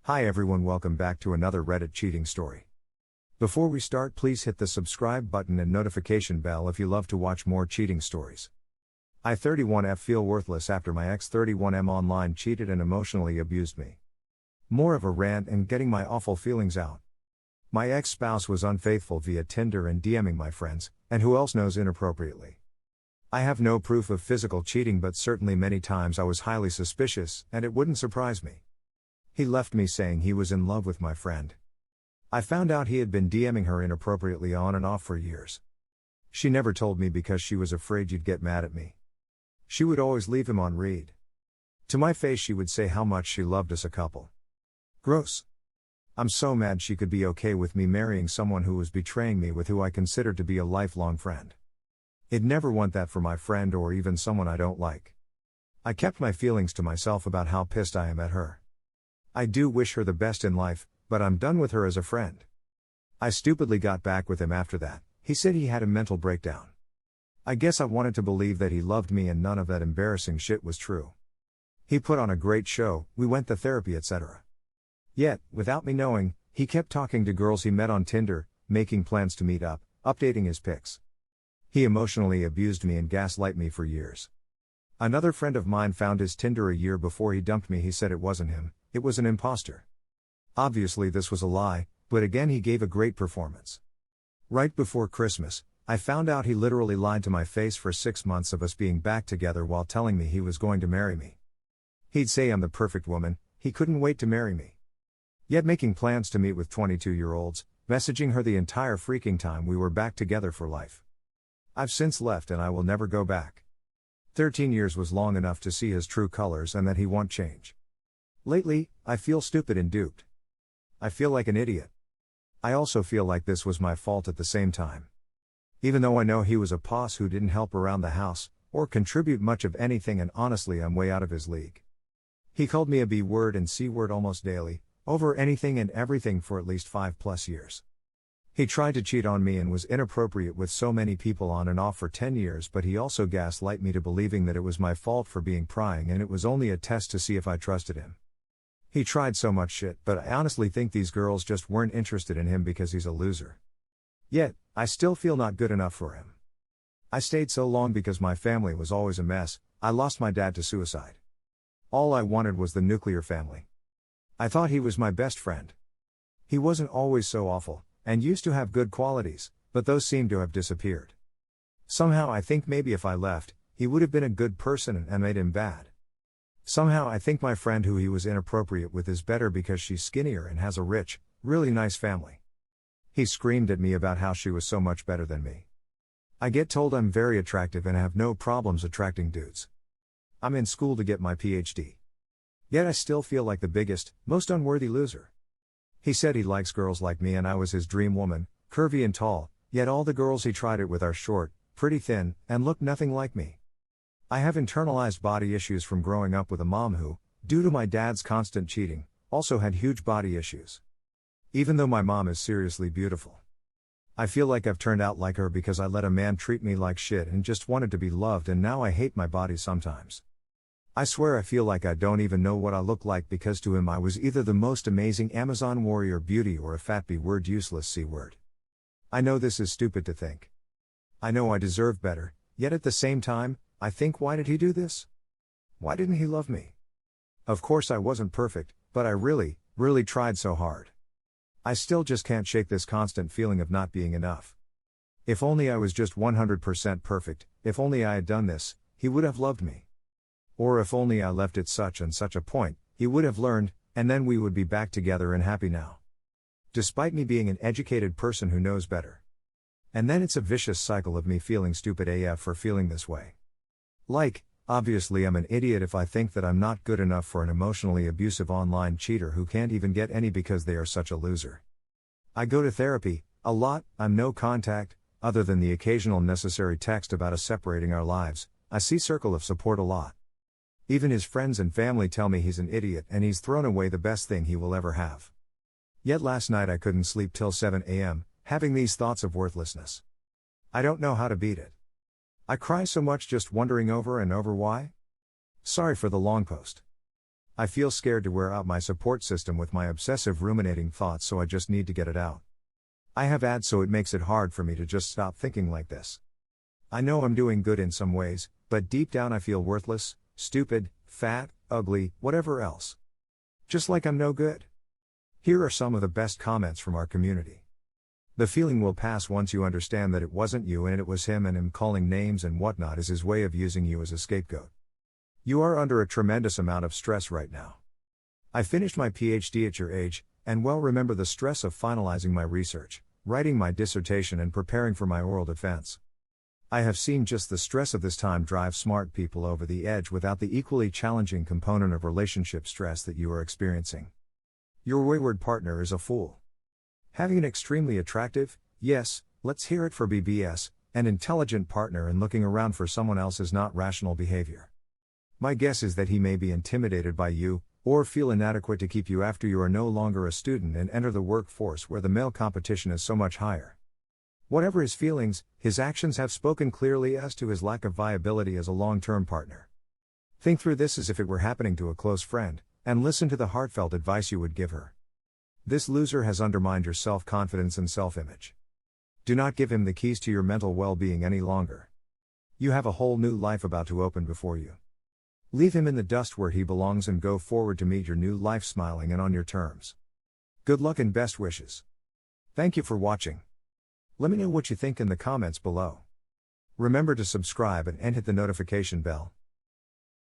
Hi everyone, welcome back to another Reddit cheating story. Before we start, please hit the subscribe button and notification bell if you love to watch more cheating stories. I 31F feel worthless after my ex 31M online cheated and emotionally abused me. More of a rant and getting my awful feelings out. My ex-spouse was unfaithful via Tinder and DMing my friends, and who else knows, inappropriately. I have no proof of physical cheating, but certainly many times I was highly suspicious, and it wouldn't surprise me. He left me saying he was in love with my friend. I found out he had been DMing her inappropriately on and off for years. She never told me because she was afraid you'd get mad at me. She would always leave him on read. To my face she would say how much she loved us a couple. Gross. I'm so mad she could be okay with me marrying someone who was betraying me with who I considered to be a lifelong friend. I'd never want that for my friend or even someone I don't like. I kept my feelings to myself about how pissed I am at her. I do wish her the best in life, but I'm done with her as a friend. I stupidly got back with him after that. He said he had a mental breakdown. I guess I wanted to believe that he loved me and none of that embarrassing shit was true. He put on a great show, we went to therapy, etc. Yet, without me knowing, he kept talking to girls he met on Tinder, making plans to meet up, updating his pics. He emotionally abused me and gaslighted me for years. Another friend of mine found his Tinder a year before he dumped me. He said it wasn't him, it was an imposter. Obviously this was a lie, but again he gave a great performance. Right before Christmas, I found out he literally lied to my face for 6 months of us being back together while telling me he was going to marry me. He'd say I'm the perfect woman, he couldn't wait to marry me. Yet making plans to meet with 22-year-olds, messaging her the entire freaking time we were back together for life. I've since left and I will never go back. 13 years was long enough to see his true colors and that he won't change. Lately, I feel stupid and duped. I feel like an idiot. I also feel like this was my fault at the same time. Even though I know he was a poss who didn't help around the house, or contribute much of anything, and honestly I'm way out of his league. He called me a B-word and C-word almost daily, over anything and everything for at least 5+ years. He tried to cheat on me and was inappropriate with so many people on and off for 10 years, but he also gaslighted me to believing that it was my fault for being prying and it was only a test to see if I trusted him. He tried so much shit, but I honestly think these girls just weren't interested in him because he's a loser. Yet, I still feel not good enough for him. I stayed so long because my family was always a mess. I lost my dad to suicide. All I wanted was the nuclear family. I thought he was my best friend. He wasn't always so awful, and used to have good qualities, but those seemed to have disappeared. Somehow I think maybe if I left, he would have been a good person and made him bad. Somehow I think my friend who he was inappropriate with is better because she's skinnier and has a rich, really nice family. He screamed at me about how she was so much better than me. I get told I'm very attractive and have no problems attracting dudes. I'm in school to get my PhD. Yet I still feel like the biggest, most unworthy loser. He said he likes girls like me and I was his dream woman, curvy and tall, yet all the girls he tried it with are short, pretty thin, and look nothing like me. I have internalized body issues from growing up with a mom who, due to my dad's constant cheating, also had huge body issues. Even though my mom is seriously beautiful. I feel like I've turned out like her because I let a man treat me like shit and just wanted to be loved, and now I hate my body sometimes. I swear I feel like I don't even know what I look like because to him I was either the most amazing Amazon warrior beauty or a fat B-word useless C-word. I know this is stupid to think. I know I deserve better, yet at the same time, I think, why did he do this? Why didn't he love me? Of course I wasn't perfect, but I really, really tried so hard. I still just can't shake this constant feeling of not being enough. If only I was just 100% perfect, if only I had done this, he would have loved me. Or if only I left at such and such a point, he would have learned, and then we would be back together and happy now. Despite me being an educated person who knows better. And then it's a vicious cycle of me feeling stupid AF for feeling this way. Like, obviously I'm an idiot if I think that I'm not good enough for an emotionally abusive online cheater who can't even get any because they are such a loser. I go to therapy, a lot, I'm no contact, other than the occasional necessary text about us separating our lives. I see circle of support a lot. Even his friends and family tell me he's an idiot and he's thrown away the best thing he will ever have. Yet last night I couldn't sleep till 7 a.m., having these thoughts of worthlessness. I don't know how to beat it. I cry so much just wondering over and over why. Sorry for the long post. I feel scared to wear out my support system with my obsessive ruminating thoughts, so I just need to get it out. I have ads, so it makes it hard for me to just stop thinking like this. I know I'm doing good in some ways, but deep down I feel worthless, stupid, fat, ugly, whatever else. Just like I'm no good. Here are some of the best comments from our community. The feeling will pass once you understand that it wasn't you and it was him, and him calling names and whatnot is his way of using you as a scapegoat. You are under a tremendous amount of stress right now. I finished my PhD at your age, and well remember the stress of finalizing my research, writing my dissertation and preparing for my oral defense. I have seen just the stress of this time drive smart people over the edge without the equally challenging component of relationship stress that you are experiencing. Your wayward partner is a fool. Having an extremely attractive, yes, let's hear it for BBS, and intelligent partner and looking around for someone else is not rational behavior. My guess is that he may be intimidated by you, or feel inadequate to keep you after you are no longer a student and enter the workforce where the male competition is so much higher. Whatever his feelings, his actions have spoken clearly as to his lack of viability as a long-term partner. Think through this as if it were happening to a close friend, and listen to the heartfelt advice you would give her. This loser has undermined your self-confidence and self-image. Do not give him the keys to your mental well-being any longer. You have a whole new life about to open before you. Leave him in the dust where he belongs and go forward to meet your new life smiling and on your terms. Good luck and best wishes. Thank you for watching. Let me know what you think in the comments below. Remember to subscribe and hit the notification bell.